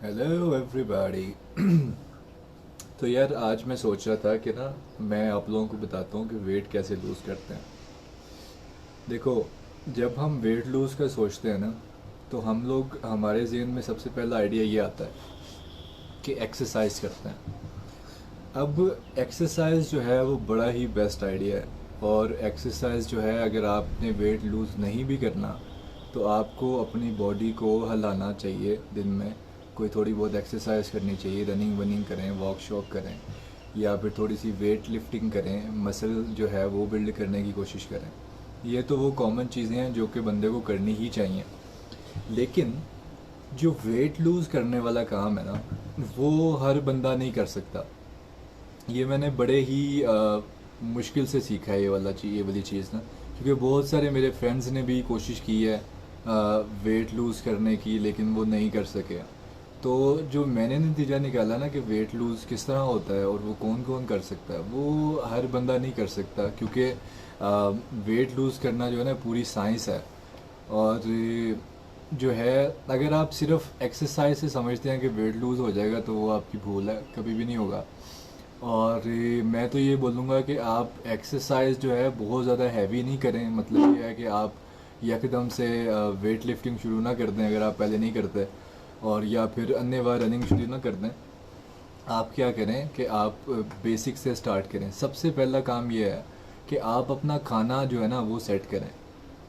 Hello everybody. तो यार आज मैं सोच रहा था कि ना मैं आप लोगों को बताता हूँ कि वेट कैसे लूज़ करते हैं। देखो, जब हम वेट लूज़ का सोचते हैं ना तो हम लोग हमारे जहन में सबसे पहला आइडिया ये आता है कि एक्सरसाइज करते हैं। अब एक्सरसाइज जो है वो बड़ा ही बेस्ट आइडिया है। और एक्सरसाइज जो है, अगर आपने वेट लूज़ नहीं भी करना तो आपको अपनी बॉडी को हिलाना चाहिए। दिन में कोई थोड़ी बहुत एक्सरसाइज करनी चाहिए, रनिंग वनिंग करें, वॉक शॉक करें, या फिर थोड़ी सी वेट लिफ्टिंग करें, मसल जो है वो बिल्ड करने की कोशिश करें। ये तो वो कॉमन चीज़ें हैं जो कि बंदे को करनी ही चाहिए। लेकिन जो वेट लूज़ करने वाला काम है ना, वो हर बंदा नहीं कर सकता। ये मैंने बड़े ही मुश्किल से सीखा है ये वाली चीज़ ना, क्योंकि बहुत सारे मेरे फ्रेंड्स ने भी कोशिश की है वेट लूज़ करने की, लेकिन वो नहीं कर सके। तो जो मैंने नतीजा निकाला ना कि वेट लूज़ किस तरह होता है और वो कौन कौन कर सकता है, वो हर बंदा नहीं कर सकता, क्योंकि वेट लूज़ करना जो है ना पूरी साइंस है। और जो है, अगर आप सिर्फ एक्सरसाइज से समझते हैं कि वेट लूज़ हो जाएगा तो वो आपकी भूल है, कभी भी नहीं होगा। और मैं तो ये बोलूँगा कि आप एक्सरसाइज जो है बहुत ज़्यादा हैवी नहीं करें। मतलब ये है कि आप यकदम से वेट लिफ्टिंग शुरू ना कर दें अगर आप पहले नहीं करते, और या फिर अन्य बार रनिंग शुरू ना कर दें। आप क्या करें कि आप बेसिक से स्टार्ट करें। सबसे पहला काम ये है कि आप अपना खाना जो है ना वो सेट करें।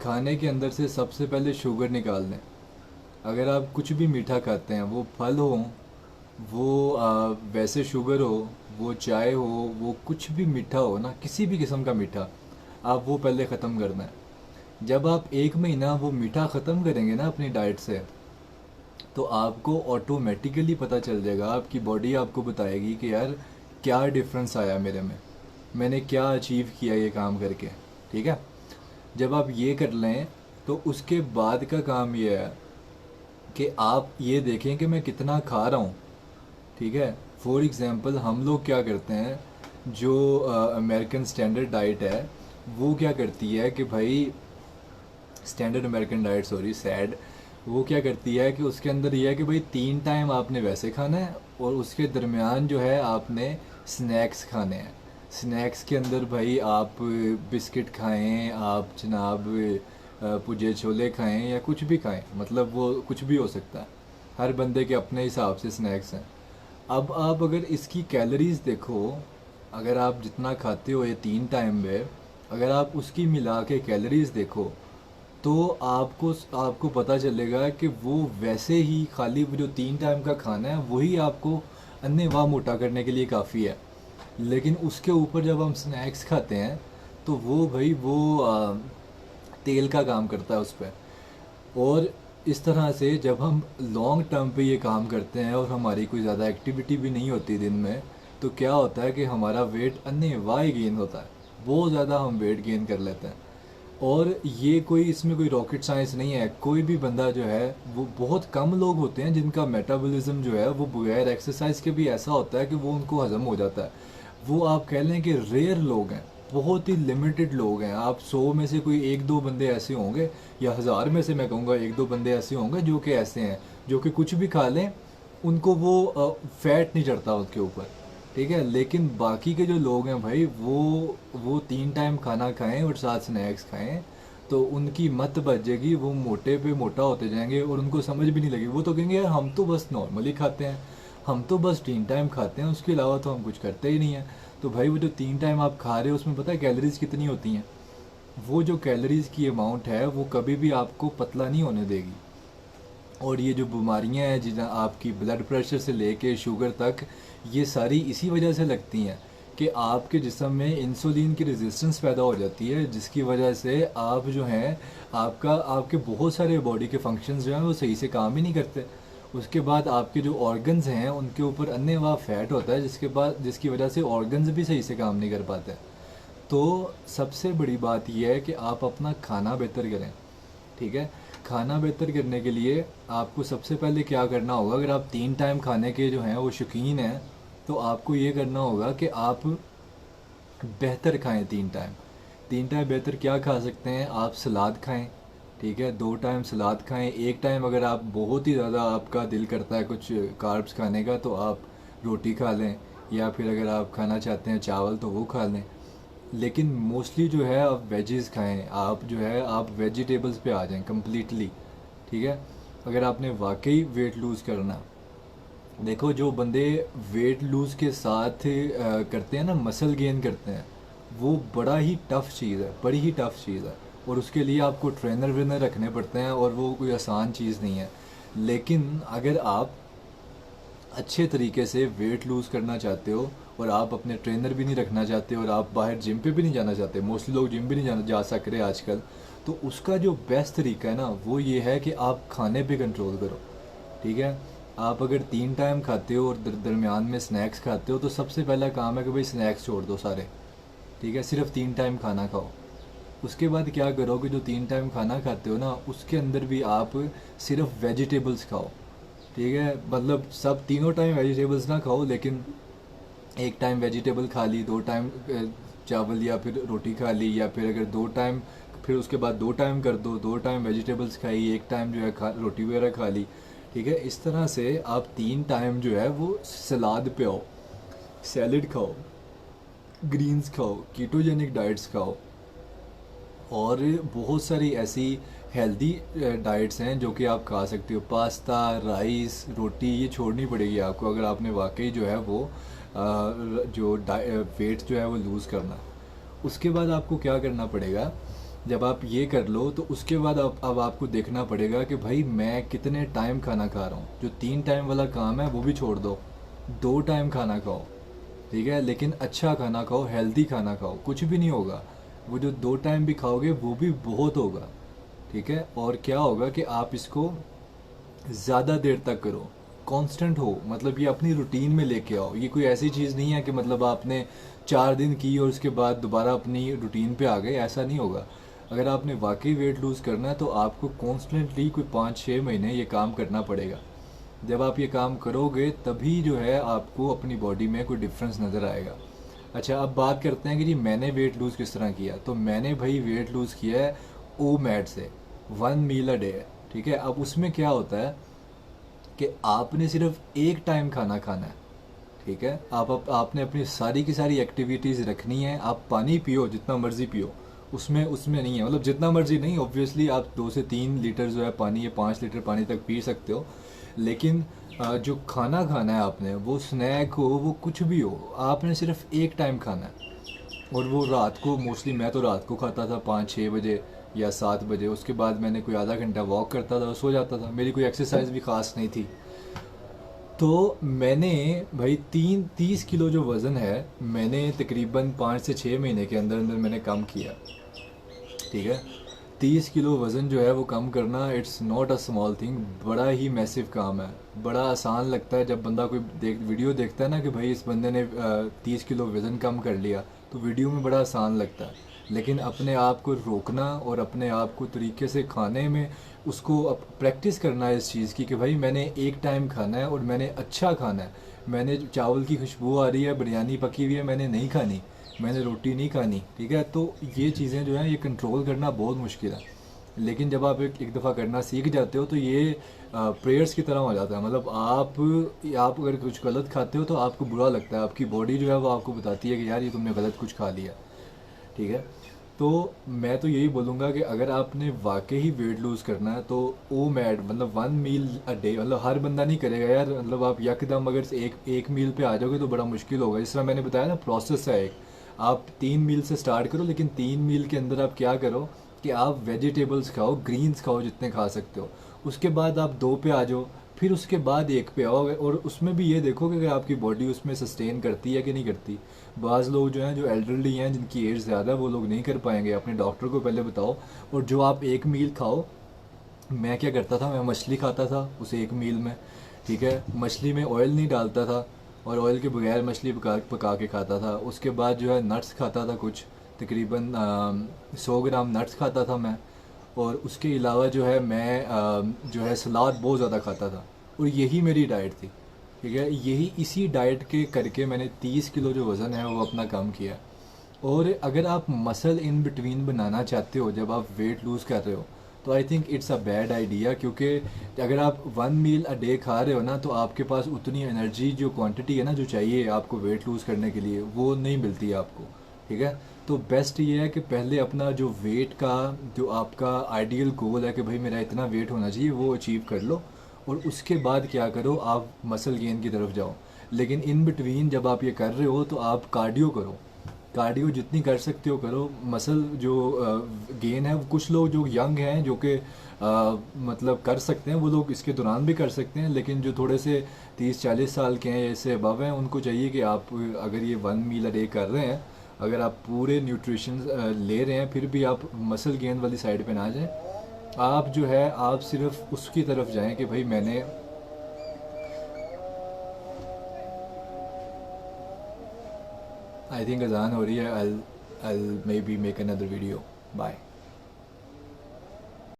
खाने के अंदर से सबसे पहले शुगर निकाल दें। अगर आप कुछ भी मीठा खाते हैं, वो फल हो, वो वैसे शुगर हो, वो चाय हो, वो कुछ भी मीठा हो ना, किसी भी किस्म का मीठा, आप वो पहले ख़त्म कर दें। जब आप एक महीना वो मीठा ख़त्म करेंगे ना अपनी डाइट से, तो आपको ऑटोमेटिकली पता चल जाएगा, आपकी बॉडी आपको बताएगी कि यार क्या डिफरेंस आया मेरे में, मैंने क्या अचीव किया ये काम करके। ठीक है, जब आप ये कर लें तो उसके बाद का काम ये है कि आप ये देखें कि मैं कितना खा रहा हूँ। ठीक है, फॉर एग्ज़ाम्पल हम लोग क्या करते हैं, जो अमेरिकन स्टैंडर्ड डाइट है वो क्या करती है कि भाई, standard American diet, sorry sad, वो क्या करती है कि उसके अंदर ये है कि भाई 3 टाइम आपने वैसे खाना है और उसके दरमियान जो है आपने स्नैक्स खाने हैं। स्नैक्स के अंदर भाई आप बिस्किट खाएं, आप जनाब पुजे छोले खाएं या कुछ भी खाएं, मतलब वो कुछ भी हो सकता है। हर बंदे के अपने हिसाब से स्नैक्स हैं। अब आप अगर इसकी कैलोरीज देखो, अगर आप जितना खाते हो ये 3 टाइम में, अगर आप उसकी मिला के कैलोरीज देखो, तो आपको आपको पता चलेगा कि वो वैसे ही खाली वो जो 3 टाइम का खाना है वही आपको अन्य वाह मोटा करने के लिए काफ़ी है। लेकिन उसके ऊपर जब हम स्नैक्स खाते हैं तो वो भाई वो तेल का काम करता है उस पर। और इस तरह से जब हम लॉन्ग टर्म पे ये काम करते हैं और हमारी कोई ज़्यादा एक्टिविटी भी नहीं होती दिन में, तो क्या होता है कि हमारा वेट अन्यवाय गेन होता है, बहुत ज़्यादा हम वेट गेन कर लेते हैं। और ये कोई, इसमें कोई रॉकेट साइंस नहीं है। कोई भी बंदा जो है, वो बहुत कम लोग होते हैं जिनका मेटाबॉलिज्म जो है वो बगैर एक्सरसाइज के भी ऐसा होता है कि वो उनको हजम हो जाता है। वो आप कह लें कि रेयर लोग हैं, बहुत ही लिमिटेड लोग हैं। आप 100 में से कोई 1-2 बंदे ऐसे होंगे, या 1000 में से मैं कहूँगा 1-2 बंदे ऐसे होंगे जो कि ऐसे हैं, जो कि कुछ भी खा लें उनको वो फैट नहीं चढ़ता उनके ऊपर। ठीक है, लेकिन बाकी के जो लोग हैं भाई, वो 3 टाइम खाना खाएं और साथ स्नैक्स खाएं, तो उनकी मत बचेगी, वो मोटे पे मोटा होते जाएंगे और उनको समझ भी नहीं लगेगी। वो तो कहेंगे यार हम तो बस नॉर्मली खाते हैं, हम तो बस 3 टाइम खाते हैं, उसके अलावा तो हम कुछ करते ही नहीं हैं। तो भाई वो जो 3 टाइम आप खा रहे हो उसमें पता है कैलोरीज कितनी होती हैं? वो जो कैलोरीज की अमाउंट है वो कभी भी आपको पतला नहीं होने देगी। और ये जो बीमारियां हैं जिन्हें आपकी ब्लड प्रेशर से लेके शुगर तक, ये सारी इसी वजह से लगती हैं कि आपके जिस्म में इंसुलिन की रेजिस्टेंस पैदा हो जाती है, जिसकी वजह से आप जो हैं, आपके बहुत सारे बॉडी के फंक्शंस जो हैं वो सही से काम ही नहीं करते। उसके बाद आपके जो ऑर्गन्स हैं उनके ऊपर अन्य वहाँ फैट होता है, जिसकी वजह से ऑर्गन्स भी सही से काम नहीं कर पाते। तो सबसे बड़ी बात यह है कि आप अपना खाना बेहतर करें। ठीक है, खाना बेहतर करने के लिए आपको सबसे पहले क्या करना होगा, अगर आप 3 टाइम खाने के जो हैं वो शौकीन हैं, तो आपको ये करना होगा कि आप बेहतर खाएं 3 टाइम। 3 टाइम बेहतर क्या खा सकते हैं? आप सलाद खाएं, ठीक है, 2 टाइम सलाद खाएं, एक टाइम अगर आप बहुत ही ज़्यादा आपका दिल करता है कुछ कार्ब्स खाने का तो आप रोटी खा लें, या फिर अगर आप खाना चाहते हैं चावल तो वो खा लें। लेकिन मोस्टली जो है आप वेजेस खाएं, आप जो है आप वेजिटेबल्स पे आ जाएं कम्प्लीटली। ठीक है, अगर आपने वाकई वेट लूज़ करना, देखो जो बंदे वेट लूज़ के साथ करते हैं ना, मसल गेन करते हैं, वो बड़ा ही टफ़ चीज़ है, बड़ी ही टफ़ चीज़ है। और उसके लिए आपको ट्रेनर वेनर रखने पड़ते हैं और वो कोई आसान चीज़ नहीं है। लेकिन अगर आप अच्छे तरीके से वेट लूज़ करना चाहते हो और आप अपने ट्रेनर भी नहीं रखना चाहते और आप बाहर जिम पे भी नहीं जाना चाहते, मोस्टली लोग जिम भी नहीं जा सक रहे आजकल, तो उसका जो बेस्ट तरीका है ना वो ये है कि आप खाने पे कंट्रोल करो। ठीक है, आप अगर 3 टाइम खाते हो और दरमियान में स्नैक्स खाते हो तो सबसे पहला काम है कि भाई स्नैक्स छोड़ दो सारे। ठीक है, सिर्फ 3 टाइम खाना खाओ। उसके बाद क्या करो कि जो 3 टाइम खाना खाते हो ना उसके अंदर भी आप सिर्फ वेजिटेबल्स खाओ। ठीक है, मतलब सब तीनों टाइम वेजिटेबल्स ना खाओ, लेकिन एक टाइम वेजिटेबल खा ली, 2 टाइम चावल या फिर रोटी खा ली, या फिर अगर 2 टाइम फिर उसके बाद 2 टाइम कर दो, 2 टाइम वेजिटेबल्स खाई, एक टाइम जो है रोटी वगैरह खा ली। ठीक है, इस तरह से आप 3 टाइम जो है वो सलाद पे आओ, सैलड खाओ, ग्रीन्स खाओ, कीटोजेनिक डाइट्स खाओ। और बहुत सारी ऐसी हेल्दी डाइट्स हैं जो कि आप खा सकते हो। पास्ता, राइस, रोटी ये छोड़नी पड़ेगी आपको अगर आपने वाकई जो है वो जो वेट जो है वो लूज़ करना। उसके बाद आपको क्या करना पड़ेगा, जब आप ये कर लो तो उसके बाद अब आपको देखना पड़ेगा कि भाई मैं कितने टाइम खाना खा रहा हूँ। जो 3 टाइम वाला काम है वो भी छोड़ दो, 2 टाइम खाना खाओ। ठीक है, लेकिन अच्छा खाना खाओ, हेल्दी खाना खाओ, कुछ भी नहीं होगा। वो जो 2 टाइम भी खाओगे वो भी बहुत होगा। ठीक है, और क्या होगा कि आप इसको ज़्यादा देर तक करो, कांस्टेंट हो, मतलब ये अपनी रूटीन में लेके आओ। ये कोई ऐसी चीज़ नहीं है कि मतलब आपने 4 दिन की और उसके बाद दोबारा अपनी रूटीन पे आ गए, ऐसा नहीं होगा। अगर आपने वाकई वेट लूज़ करना है तो आपको कॉन्स्टेंटली कोई 5-6 महीने ये काम करना पड़ेगा। जब आप ये काम करोगे तभी जो है आपको अपनी बॉडी में कोई डिफरेंस नज़र आएगा। अच्छा, अब बात करते हैं कि जी मैंने वेट लूज़ किस तरह किया। तो मैंने भाई वेट लूज़ किया है ओ मैट से, 1 मील अ डे। ठीक है, अब उसमें क्या होता है कि आपने सिर्फ एक टाइम खाना खाना है। ठीक है, आपने अपनी सारी की सारी एक्टिविटीज़ रखनी है। आप पानी पियो जितना मर्ज़ी पियो, उसमें उसमें नहीं है, मतलब जितना मर्ज़ी नहीं, ऑब्वियसली आप 2 से 3 लीटर जो है पानी या 5 लीटर पानी तक पी सकते हो। लेकिन जो खाना खाना है आपने, वो स्नैक हो वो कुछ भी हो, आपने सिर्फ एक टाइम खाना है। और वो रात को, मोस्टली मैं तो रात को खाता था 5-6 बजे या 7 बजे। उसके बाद मैंने कोई आधा घंटा वॉक करता था और सो जाता था। मेरी कोई एक्सरसाइज भी ख़ास नहीं थी। तो मैंने भाई 30 किलो जो वज़न है मैंने तकरीबन 5 से 6 महीने के अंदर अंदर मैंने कम किया। ठीक है, 30 किलो वज़न जो है वो कम करना, it's not a small thing, बड़ा ही मैसिव काम है। बड़ा आसान लगता है जब बंदा कोई वीडियो देखता है ना कि भाई इस बंदे ने 30 किलो वज़न कम कर लिया, तो वीडियो में बड़ा आसान लगता है। लेकिन अपने आप को रोकना और अपने आप को तरीके से खाने में उसको प्रैक्टिस करना है इस चीज़ की कि भाई मैंने एक टाइम खाना है और मैंने अच्छा खाना है। मैंने चावल की खुशबू आ रही है, बिरयानी पकी हुई है, मैंने नहीं खानी, मैंने रोटी नहीं खानी। ठीक है, तो ये चीज़ें जो हैं ये कंट्रोल करना बहुत मुश्किल है। लेकिन जब आप एक दफ़ा करना सीख जाते हो तो ये प्रेयर्स की तरह हो जाता है। मतलब आप अगर कुछ गलत खाते हो तो आपको बुरा लगता है, आपकी बॉडी जो है वो आपको बताती है कि यार ये तुमने गलत कुछ खा लिया। ठीक है, तो मैं तो यही बोलूँगा कि अगर आपने वाकई ही वेट लूज़ करना है तो ओ मैड, मतलब 1 मील अ डे, मतलब हर बंदा नहीं करेगा यार। मतलब आप यकदम अगर एक मील पे आ जाओगे तो बड़ा मुश्किल होगा। जिस तरह मैंने बताया ना, प्रोसेस है एक। आप 3 मील से स्टार्ट करो, लेकिन 3 मील के अंदर आप क्या करो कि आप वेजिटेबल्स खाओ, ग्रीन्स खाओ जितने खा सकते हो। उसके बाद आप 2 पे आ जाओ, फिर उसके बाद 1 पे आओ। और उसमें भी ये देखो कि अगर आपकी बॉडी उसमें सस्टेन करती है कि नहीं करती। बाज़ लोग जो हैं जो एल्डरली हैं, जिनकी एज ज़्यादा है, वो लोग नहीं कर पाएंगे। अपने डॉक्टर को पहले बताओ। और जो आप 1 मील खाओ, मैं क्या करता था, मैं मछली खाता था उस 1 मील में। ठीक है, मछली में ऑयल नहीं डालता था और ऑयल के बगैर मछली पका के खाता था। उसके बाद जो है नट्स खाता था, कुछ तकरीबन 100 ग्राम नट्स खाता था मैं। और उसके अलावा जो है मैं जो है सलाद बहुत ज़्यादा खाता था। और यही मेरी डाइट थी। ठीक है, यही इसी डाइट के करके मैंने 30 किलो जो वज़न है वो अपना कम किया। और अगर आप मसल इन बिटवीन बनाना चाहते हो जब आप वेट लूज़ कर रहे हो, तो I think it's a bad idea, क्योंकि अगर आप 1 मील अ डे खा रहे हो ना तो आपके पास उतनी एनर्जी जो क्वांटिटी है ना जो चाहिए आपको वेट लूज़ करने के लिए वो नहीं मिलती है आपको। ठीक है, तो बेस्ट ये है कि पहले अपना जो वेट का जो आपका आइडियल गोल है कि भाई मेरा इतना वेट होना चाहिए वो अचीव कर लो, और उसके बाद क्या करो, आप मसल गेन की तरफ जाओ। लेकिन इन बिटवीन जब आप ये कर रहे हो तो आप कार्डियो करो, कार्डियो जितनी कर सकते हो करो। मसल जो गेन है, वो कुछ लोग जो यंग हैं जो कि मतलब कर सकते हैं, वो लोग इसके दौरान भी कर सकते हैं, लेकिन जो थोड़े से 30-40 साल के हैं या इससे अबव हैं उनको चाहिए कि आप अगर ये 1 मील अ डे कर रहे हैं, अगर आप पूरे न्यूट्रिशन ले रहे हैं, फिर भी आप मसल गेन वाली साइड पे ना जाएं। आप जो है आप सिर्फ उसकी तरफ जाएं कि भाई मैंने, आई थिंक अजान हो रही है। I may be make another video. Bye.